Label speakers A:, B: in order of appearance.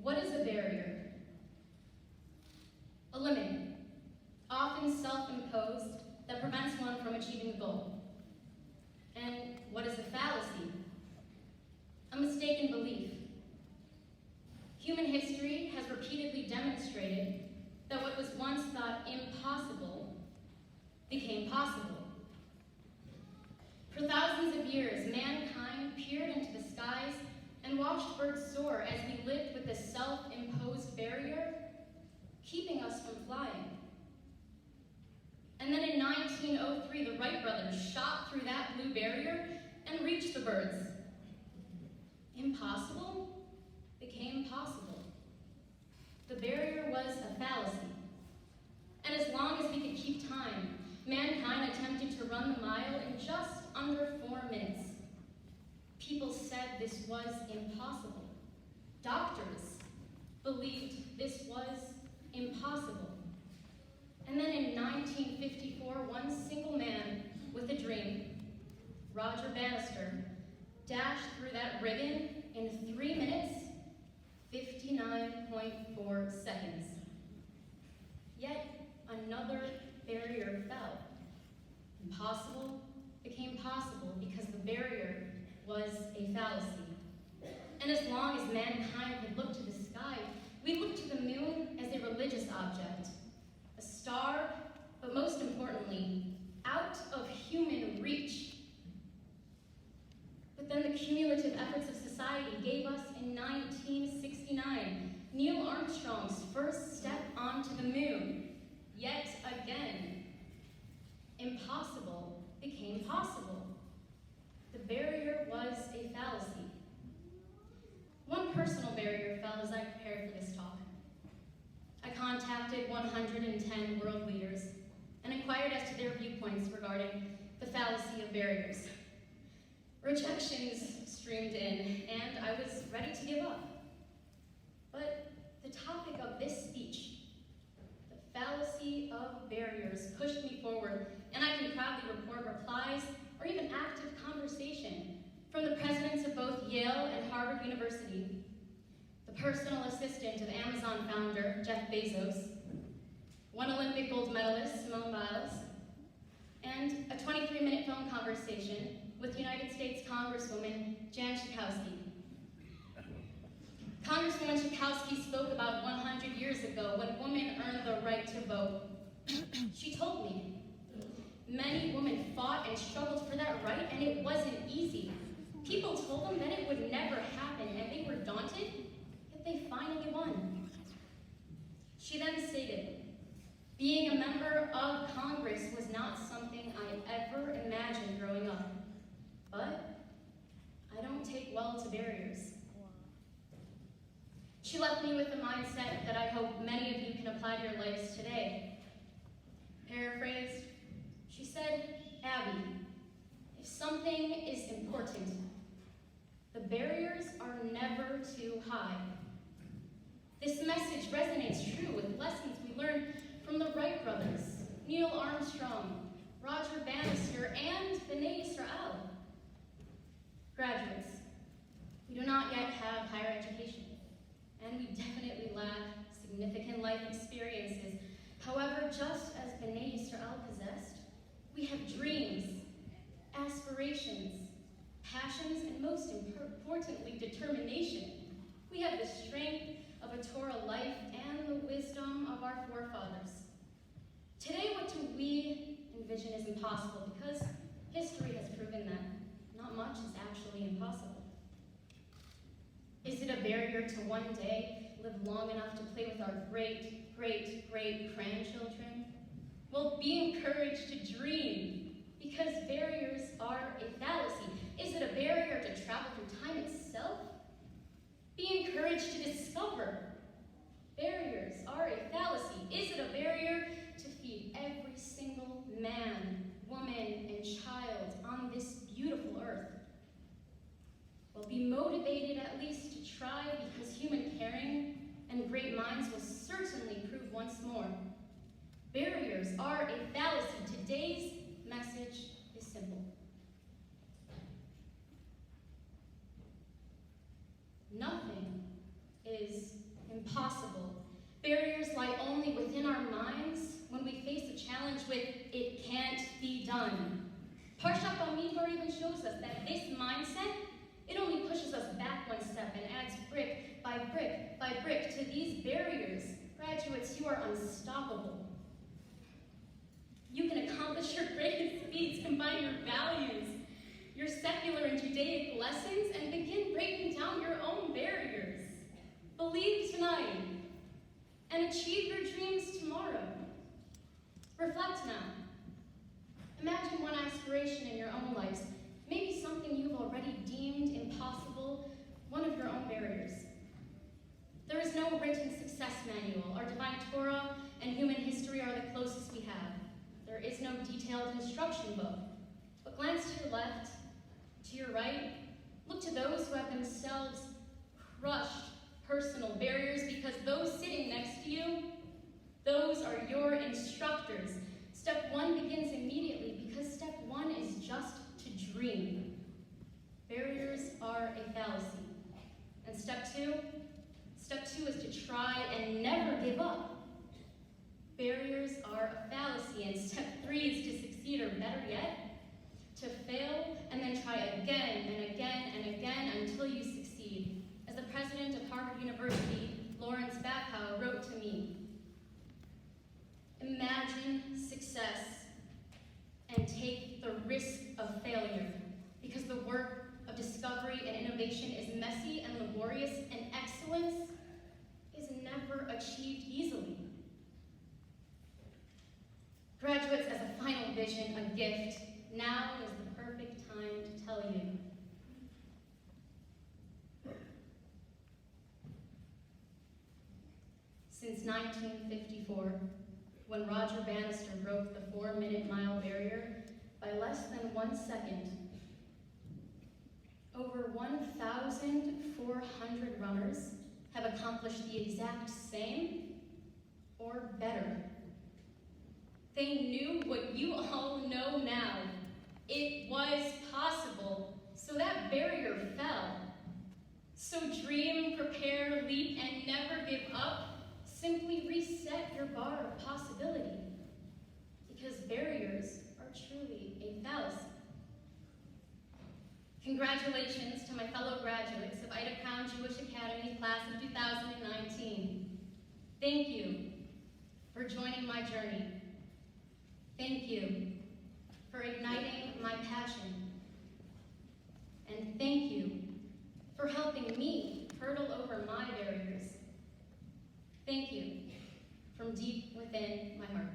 A: What is a barrier? A limit, often self-imposed, that prevents one from achieving a goal. And what is a fallacy? A mistaken belief. Human history has repeatedly demonstrated that what was once thought impossible became possible. For thousands of years, mankind peered into the skies and watched birds soar as we lived with this self-imposed barrier, keeping us from flying. And then in 1903, the Wright brothers shot through that blue barrier and reached the birds. Impossible became possible. The barrier was a fallacy. And as long as we could keep time, mankind attempted to run the mile in just under 4 minutes. People said this was impossible. Doctors believed this was impossible. And then in 1954, one single man with a dream, Roger Bannister, dashed through that ribbon in 3 minutes, 59.4 seconds. Yet another barrier fell. Impossible became possible because the barrier was a fallacy. And as long as mankind could look to the sky, we looked to the moon as a religious object, a star, but most importantly, out of human reach. But then the cumulative efforts of society gave us in 1969 Neil Armstrong's first step onto the moon. Yet again, impossible became possible. The barrier was a fallacy. One personal barrier fell as I prepared for this talk. I contacted 110 world leaders and inquired as to their viewpoints regarding the fallacy of barriers. Rejections streamed in, and I was ready to give up. But the topic of this speech, the fallacy of barriers, pushed me forward, and I can proudly report replies or even active conversation from the presidents of both Yale and Harvard University, the personal assistant of Amazon founder Jeff Bezos, one Olympic gold medalist, Simone Biles, and a 23-minute phone conversation with United States Congresswoman Jan Schakowsky. Congresswoman Schakowsky spoke about 100 years ago when women earned the right to vote. She told me, many women fought and struggled for that right, and it wasn't easy. People told them that it would never happen, and they were daunted, yet they finally won. She then stated, being a member of Congress was not something I ever imagined growing up, but I don't take well to barriers. She left me with a mindset that I hope many of you can apply to your lives today. Paraphrased, she said, Abby, if something is important, the barriers are never too high. This message resonates true with lessons we learned from the Wright brothers, Neil Armstrong, Roger Bannister, and B'nai Israel. Graduates, we do not yet have higher education, and we definitely lack significant life experiences. However, just as B'nai Israel possessed, we have dreams, aspirations, passions, and most importantly, determination. We have the strength of a Torah life and the wisdom of our forefathers. Today, what do we envision is impossible? Because history has proven that not much is actually impossible. Is it a barrier to one day live long enough to play with our great-great-great-grandchildren? Well, be encouraged to dream, because barriers are a fallacy. Is it a barrier to travel through time itself? Be encouraged to discover. Barriers are a fallacy. Is it a barrier to feed every single man, woman, and child on this beautiful earth? Well, be motivated at least to try, because human caring and great minds will certainly prove once more. Barriers are a fallacy. Today's message is simple. Nothing is impossible. Barriers lie only within our minds when we face a challenge with, "It can't be done." Parshat Bamidbar even shows us that this mindset, it only pushes us back one step and adds brick by brick by brick to these barriers. Graduates, you are unstoppable. You can accomplish your greatest feats, combine your values, your secular and Judaic lessons, and begin breaking down your own barriers. Believe tonight and achieve your dreams tomorrow. Reflect now. Imagine one aspiration in your own lives, maybe something you've already deemed impossible, one of your own barriers. There is no written success manual. Our divine Torah and human history are the closest we have. There is no detailed instruction book. But glance to your left, to your right, look to those who have themselves crushed personal barriers, because those sitting next to you, those are your instructors. Step one begins immediately, because step one is just to dream. Barriers are a fallacy. And step two is to try and never give up. Barriers are a fallacy. And step three is to succeed, or better yet, to fail and then try again and again and again until you succeed. As the president of Harvard University, Lawrence Bacow, wrote to me, "Imagine success and take the risk of failure, because the work of discovery and innovation is messy and laborious, and excellence is never achieved easily." Graduates, as a final vision, a gift, now is the perfect time to tell you. Since 1954, when Roger Bannister broke the 4-minute mile barrier by less than 1 second, over 1,400 runners have accomplished the exact same or better. They knew what you all know now. It was possible, so that barrier fell. So dream, prepare, leap, and never give up. Simply reset your bar of possibility, because barriers are truly a fallacy. Congratulations to my fellow graduates of Ida Crown Jewish Academy class of 2019. Thank you for joining my journey. Thank you for igniting my passion. And thank you for helping me hurdle over my barriers. Thank you from deep within my heart.